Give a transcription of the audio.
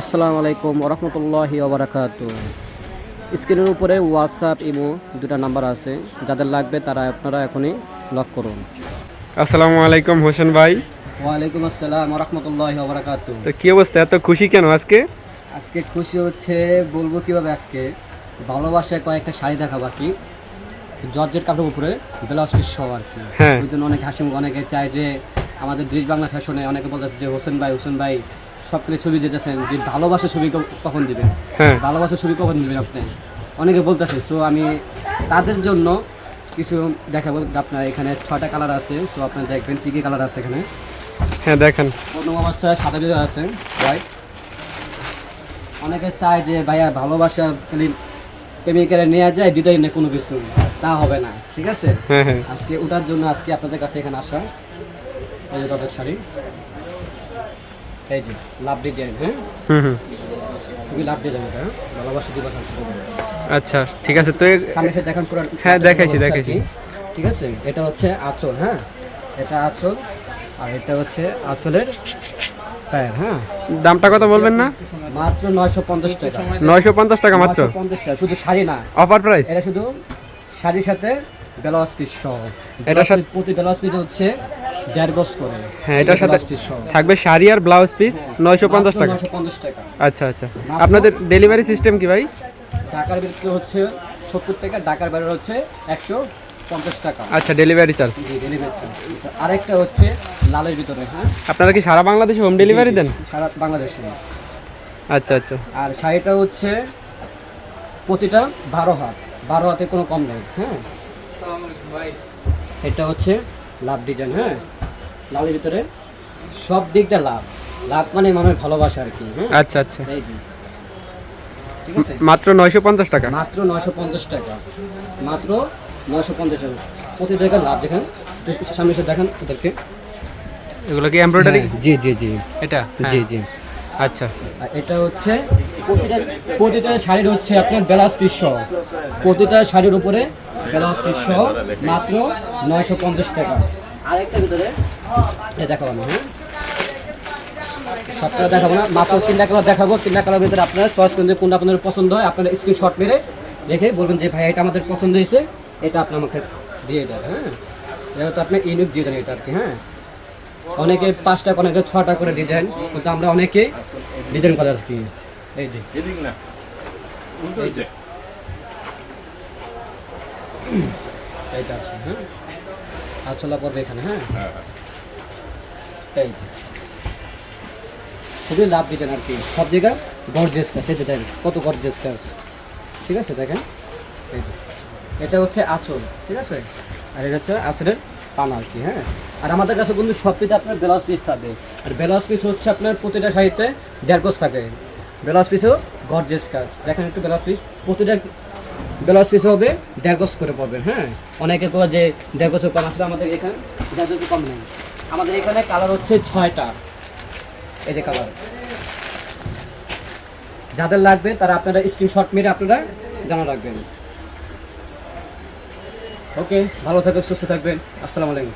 আসসালামু আলাইকুম ওরহমতুল্লাহি ওবারাকাতু। স্ক্রিনের উপরে হোয়াটসঅ্যাপ ইমো দুটা নাম্বার আছে, যাদের লাগবে তারা আপনারা এখনই লক করুন। আসসালামু আলাইকুম হোসেন ভাই। ওয়ালাইকুম আসসালাম ওরহমতুল্লাহি ওবারাকাতু। তো কি অবস্থা, এত খুশি কেন আজকে? আজকে খুশি হচ্ছে বলবো কিভাবে। আজকে ভালোবাসায় কয়েকটা শাড়ি দেখা বাকি, জর্জের কাপড়ের উপরে ব্লাউজ পিস সহ আর কি। হ্যাঁ। ওই জন্য অনেক হাসি মুখ, অনেকে চায় যে আমাদের ব্রিজ বাংলা ফ্যাশনে অনেকে বলতেছে যে হোসেন ভাই সব কিছু ছবি দিতেছেন, যে ভালোবাসা ছবি কখন দিবেন, হ্যাঁ। ভালোবাসা ছবি কখন দিবেন আপনি, অনেকে বলতেছে। তো আমি তাদের জন্য কিছু দেখাবো। আপনার এখানে 6টা কালার আছে, সো আপনার দেখবেন কী কী কালার আছে এখানে। হ্যাঁ দেখেন। প্রথম অবস্থায় সাদা ভিতরে আছে হোয়াইট। অনেকে চায় যে ভাইয়া ভালোবাসা খালি প্রেমিকেরা নিয়ে যায় দিতেই না কোনো কিছু, তা হবে না, ঠিক আছে। হ্যাঁ হ্যাঁ। আজকে ওটার জন্য আজকে আপনাদের কাছে এখানে আসা। এই যে তাদের শাড়ি, এই যে লাভ ডিজাইন, হ্যাঁ হুম হুম। খুবই লাভ ডিজাইন এটা, হ্যাঁ ভালোবাসা দিবস আছে। আচ্ছা ঠিক আছে। তো সামনে এসে দেখান পুরো। হ্যাঁ দেখাইছি। ঠিক আছে, এটা হচ্ছে আঁচল, হ্যাঁ এটা আঁচল, আর এটা হচ্ছে আঁচলের প্যান্ট, হ্যাঁ। দামটা কত বলবেন না? মাত্র 950 টাকা। 950 টাকা মাত্র? 950 টাকা, শুধু শাড়ি না, অফার প্রাইস। এটা শুধু শাড়ির সাথে ব্লাউজ পিস সহ। এটার সাথে প্রতি ব্লাউজ পিস হচ্ছে 1.5 গজ করে। হ্যাঁ, এটার সাথে ব্লাউজ পিস সহ থাকবে শাড়ি আর ব্লাউজ পিস 950 টাকা। 950 টাকা। আচ্ছা আচ্ছা। আপনাদের ডেলিভারি সিস্টেম কি ভাই? ঢাকার ভিতরে হচ্ছে 70 টাকা, ঢাকার বাইরে হচ্ছে 150 টাকা। আচ্ছা, ডেলিভারি চার্জ। জি, ডেলিভারি চার্জ। আরেকটা হচ্ছে লালের ভিতরে, হ্যাঁ। আপনারা কি সারা বাংলাদেশে হোম ডেলিভারি দেন? সারা বাংলাদেশে। আচ্ছা আচ্ছা। আর শাড়িটা হচ্ছে প্রতিটা 12 হাতে কোনো কম নেই, হ্যাঁ। এটা হচ্ছে লাভ ডিজাইন, হ্যাঁ লালের ভিতরে সব দিকটা লাভ। লাভ মানে মানুষের ভালোবাসা আর কি, হ্যাঁ। আচ্ছা আচ্ছা। এই যে, ঠিক আছে, মাত্র 950 টাকা। মাত্র 950 টাকা, মাত্র 950 টাকা। প্রতি জায়গায় লাভ দেখেন, সামনে এসে দেখেন ওদেরকে। এগুলো কি এমব্রয়ডারি? জি জি জি, এটা? জি জি। আচ্ছা। আর এটা হচ্ছে প্রতিটা শাড়ির হচ্ছে আপনার ব্লাউজ পিস সহ, প্রতিটা শাড়ির উপরে ব্লাউজ পিস সহ মাত্র 950 টাকা। আরেকটা ভিতরে দেখাবো না, হ্যাঁ সবটা দেখাবো না, মাত্র 3টা কালার দেখাবো। 3টা কালার ভিতরে আপনারা চয়েস করেন যে কোনটা আপনাদের পছন্দ হয়। আপনারা স্ক্রিনশট মেরে রেখে বলবেন যে ভাই এটা আমাদের পছন্দ হয়েছে, এটা আপনি আমাকে দিয়ে দেন, হ্যাঁ। যেহেতু আপনি ইউনিক ডিজাইন এটা আর কি, হ্যাঁ। অনেকে 5টা, অনেকে 6টা করে ডিজাইন, কিন্তু আমরা অনেকে ডিজাইন করে আর কি। এই যে এইটা আছে, হ্যাঁ আচলা পড়বে এখানে, হ্যাঁ। এই যে খুবই লাভ ডিজাইন আর কি, সব জায়গায় গর্জিয়াস কাজ। এই যে দেখেন কত গর্জিয়াস কাজ, ঠিক আছে দেখেন। এই যে এটা হচ্ছে আঁচল, ঠিক আছে, আর এটা হচ্ছে আঁচলের পানা আর কি, হ্যাঁ। আর আমাদের কাছে কিন্তু সব পিসে আপনার ব্লাউজ পিস থাকে, আর ব্লাউজ পিস হচ্ছে আপনার প্রতিটা শাড়িতে 1.5 গজ থাকে। ব্লাউজ পিসও গর্জিয়াস কাজ, দেখেন একটু ব্লাউজ পিস, প্রতিটা ব্লাউজ পিস হবে 1.5 গজ করে পড়বে, হ্যাঁ। অনেকে করে যে 1.5 গজ কম, আসলে আমাদের এখানে 1.5 গজ কম নেই। আমাদের এখানে কালার হচ্ছে 6টা, এই যে কালার। যাদের লাগবে তারা আপনারা স্ক্রিনশট মেরে আপনারা জানা রাখবেন। ওকে, ভালো থাকবেন, সুস্থ থাকবেন, আসসালামু আলাইকুম।